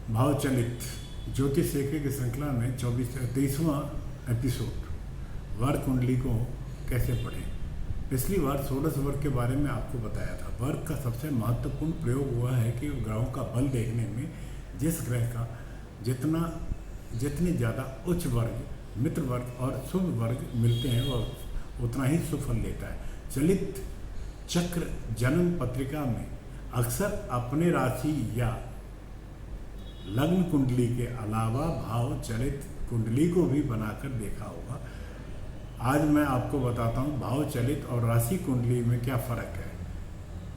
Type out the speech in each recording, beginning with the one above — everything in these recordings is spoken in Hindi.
भाव चलित ज्योतिष सीखे की श्रृंखला में 23वां एपिसोड वर्ग कुंडली को कैसे पढ़ें। पिछली बार षोडश वर्ग के बारे में आपको बताया था। वर्ग का सबसे महत्वपूर्ण प्रयोग हुआ है कि ग्रहों का बल देखने में जिस ग्रह का जितने ज़्यादा उच्च वर्ग, मित्र वर्ग और शुभ वर्ग मिलते हैं वह उतना ही शुभ फल लेता है। चलित चक्र जन्म पत्रिका में अक्सर अपने राशि या लग्न कुंडली के अलावा भाव चलित कुंडली को भी बनाकर देखा होगा। आज मैं आपको बताता हूँ भाव चलित और राशि कुंडली में क्या फ़र्क है।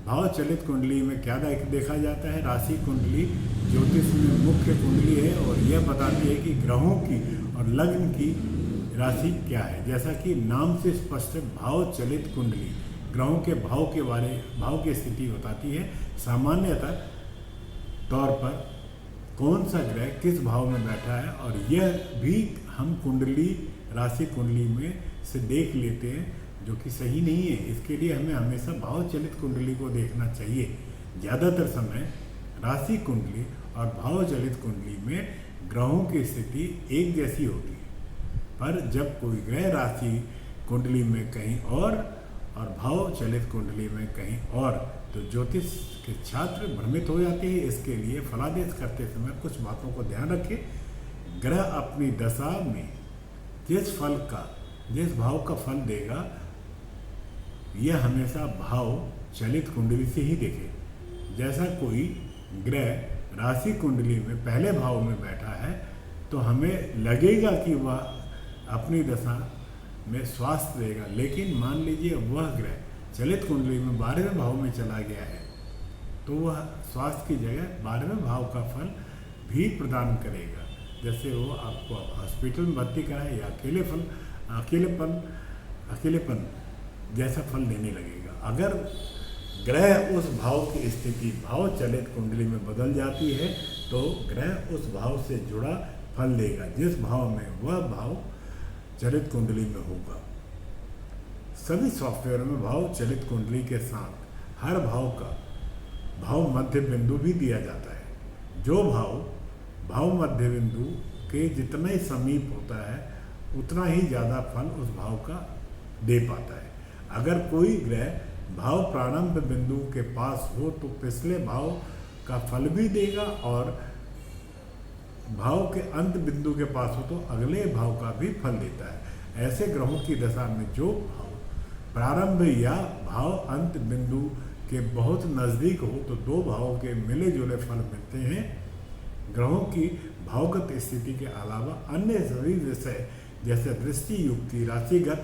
भाव चलित कुंडली में क्या देखा जाता है। राशि कुंडली ज्योतिष में मुख्य कुंडली है और यह बताती है कि ग्रहों की और लग्न की राशि क्या है। जैसा कि नाम से स्पष्ट है, भाव चलित कुंडली ग्रहों के भाव की स्थिति बताती है। सामान्यतः तौर पर कौन सा ग्रह किस भाव में बैठा है और यह भी हम कुंडली राशि कुंडली में से देख लेते हैं, जो कि सही नहीं है। इसके लिए हमें हमेशा भाव चलित कुंडली को देखना चाहिए। ज़्यादातर समय राशि कुंडली और भाव चलित कुंडली में ग्रहों की स्थिति एक जैसी होती है, पर जब कोई ग्रह राशि कुंडली में कहीं और भाव चलित कुंडली में कहीं और, तो ज्योतिष के छात्र भ्रमित हो जाते हैं। इसके लिए फलादेश करते समय कुछ बातों को ध्यान रखें। ग्रह अपनी दशा में जिस भाव का फल देगा, यह हमेशा भाव चलित कुंडली से ही देखे। जैसा कोई ग्रह राशि कुंडली में पहले भाव में बैठा है तो हमें लगेगा कि वह अपनी दशा में स्वास्थ्य देगा, लेकिन मान लीजिए वह ग्रह चलित कुंडली में 12वें भाव में चला गया है तो वह स्वास्थ्य की जगह 12वें भाव का फल भी प्रदान करेगा। जैसे वो आपको हॉस्पिटल में भर्ती कराए या अकेलेपन जैसा फल देने लगेगा। अगर ग्रह उस भाव की स्थिति भाव चलित कुंडली में बदल जाती है तो ग्रह उस भाव से जुड़ा फल देगा जिस भाव में वह भाव चलित कुंडली में होगा। सभी सॉफ्टवेयर में भाव चलित कुंडली के साथ हर भाव का भाव मध्य बिंदु भी दिया जाता है। जो भाव मध्य बिंदु के जितना ही समीप होता है उतना ही ज़्यादा फल उस भाव का दे पाता है। अगर कोई ग्रह भाव प्रारंभ बिंदु के पास हो तो पिछले भाव का फल भी देगा और भाव के अंत बिंदु के पास हो तो अगले भाव का भी फल देता है। ऐसे ग्रहों की दशा में जो भाव प्रारंभ या भाव अंत बिंदु के बहुत नज़दीक हो तो दो भावों के मिले जुले फल मिलते हैं। ग्रहों की भावगत स्थिति के अलावा अन्य सभी विषय जैसे दृष्टि, युक्ति, राशिगत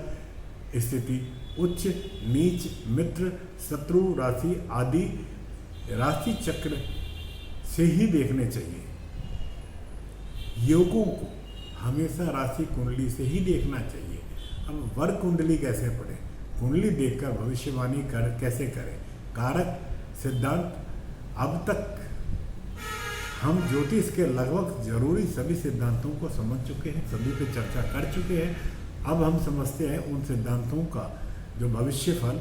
स्थिति, उच्च नीच, मित्र, शत्रु राशि आदि राशि चक्र से ही देखने चाहिए। योगों को हमेशा राशि कुंडली से ही देखना चाहिए। अब वर्ग कुंडली कैसे पढ़ें, कुंडली देखकर भविष्यवाणी कैसे करें। कारक सिद्धांत। अब तक हम ज्योतिष के लगभग जरूरी सभी सिद्धांतों को समझ चुके हैं, सभी पे चर्चा कर चुके हैं। अब हम समझते हैं उन सिद्धांतों का जो भविष्य फल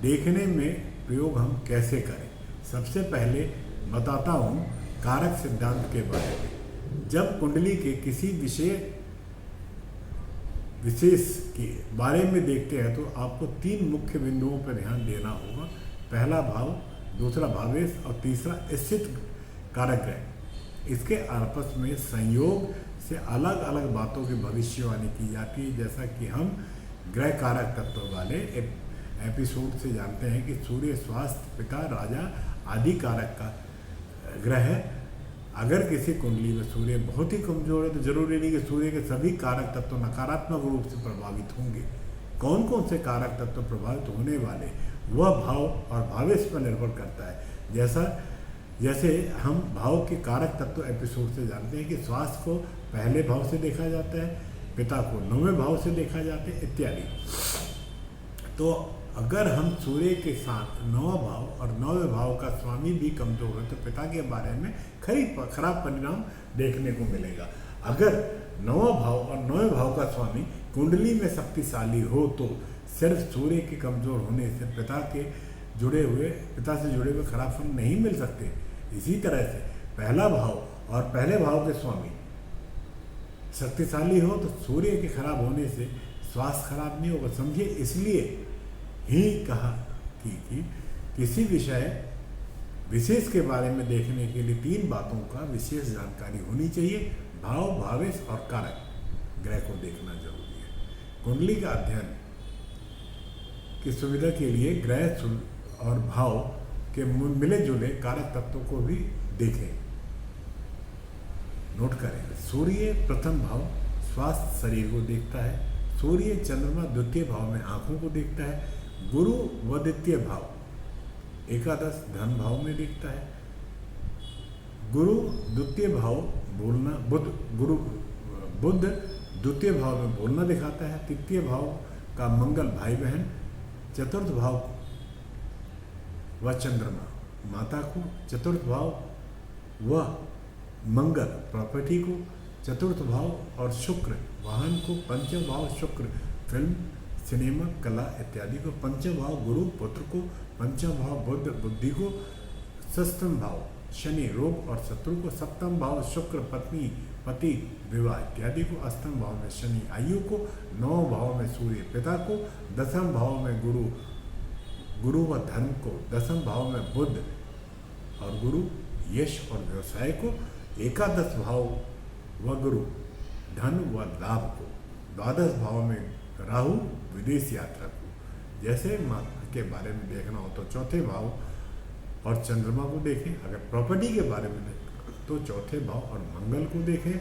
देखने में प्रयोग हम कैसे करें। सबसे पहले बताता हूँ कारक सिद्धांत के बारे में। जब कुंडली के किसी विशेष के बारे में देखते हैं तो आपको 3 मुख्य बिंदुओं पर ध्यान देना होगा। पहला भाव, दूसरा भावेश और तीसरा स्थित कारक ग्रह। इसके आपस में संयोग से अलग अलग बातों की भविष्यवाणी की जाती है। जैसा कि हम ग्रह कारक तत्व वाले एपिसोड से जानते हैं कि सूर्य स्वास्थ्य, पिता, राजा आदि कारक का ग्रह है। अगर किसी कुंडली में सूर्य बहुत ही कमजोर है तो जरूरी नहीं कि सूर्य के सभी कारक तत्व नकारात्मक रूप से प्रभावित होंगे। कौन कौन से कारक तत्व प्रभावित होने वाले वह भाव और भावेश पर निर्भर करता है। जैसे हम भाव के कारक तत्व एपिसोड से जानते हैं कि स्वास्थ्य को पहले भाव से देखा जाता है, पिता को 9वें भाव से देखा जाता है इत्यादि। तो अगर हम सूर्य के साथ 9वां भाव और 9वें भाव का स्वामी भी कमजोर है तो पिता के बारे में खराब परिणाम देखने को मिलेगा। अगर 9वां भाव और 9वें भाव का स्वामी कुंडली में शक्तिशाली हो तो सिर्फ सूर्य के कमजोर होने से पिता से जुड़े हुए खराब फल नहीं मिल सकते। इसी तरह से पहला भाव और पहले भाव के स्वामी शक्तिशाली हो तो सूर्य के खराब होने से स्वास्थ्य खराब नहीं होगा। समझिए, इसलिए ही कहा कि किसी विषय विशेष के बारे में देखने के लिए 3 बातों का विशेष जानकारी होनी चाहिए। भाव, भावेश और कारक ग्रह को देखना जरूरी है। कुंडली का अध्ययन की सुविधा के लिए ग्रह और भाव के मिले जुले कारक तत्वों को भी देखें, नोट करें। सूर्य प्रथम भाव स्वास्थ्य शरीर को देखता है। सूर्य चंद्रमा द्वितीय भाव में आंखों को देखता है। गुरु व द्वितीय भाव एकादश धन भाव में देखता है। गुरु द्वितीय भाव बोलना, बुध द्वितीय भाव में बोलना दिखाता है। तृतीय भाव का मंगल भाई बहन, चतुर्थ भाव व चंद्रमा माता को, चतुर्थ भाव व मंगल प्रॉपर्टी को, चतुर्थ भाव और शुक्र वाहन को, पंचम भाव शुक्र फिल्म, सिनेमा, कला इत्यादि को, पंचम भाव गुरु पुत्र को, पंचम भाव बुध बुद्धि को, षष्ठम भाव शनि रोग और शत्रु को, सप्तम भाव शुक्र पत्नी पति विवाह इत्यादि को, अष्टम भाव में शनि आयु को, नवम भाव में सूर्य पिता को, दसम भाव में गुरु व धर्म को, दसम भाव में बुध और गुरु यश और व्यवसाय को, एकादश भाव व गुरु धन व लाभ को, द्वादश भाव में राहु विदेश यात्रा को। जैसे माता के बारे में देखना हो तो चौथे भाव और चंद्रमा को देखें। अगर प्रॉपर्टी के बारे में तो चौथे भाव और मंगल को देखें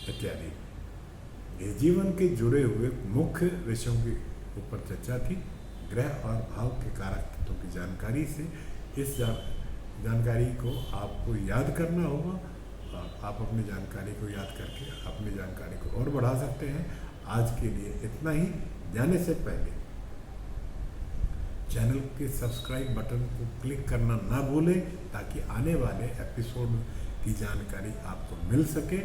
इत्यादि। इस जीवन के जुड़े हुए मुख्य विषयों के ऊपर चर्चा थी। ग्रह और भाव के कारक तत्वों की जानकारी से इस जानकारी को आपको याद करना होगा और आप अपनी जानकारी को याद करके अपनी जानकारी को और बढ़ा सकते हैं। आज के लिए इतना ही। जाने से पहले चैनल के सब्सक्राइब बटन को क्लिक करना ना भूलें ताकि आने वाले एपिसोड की जानकारी आपको मिल सके।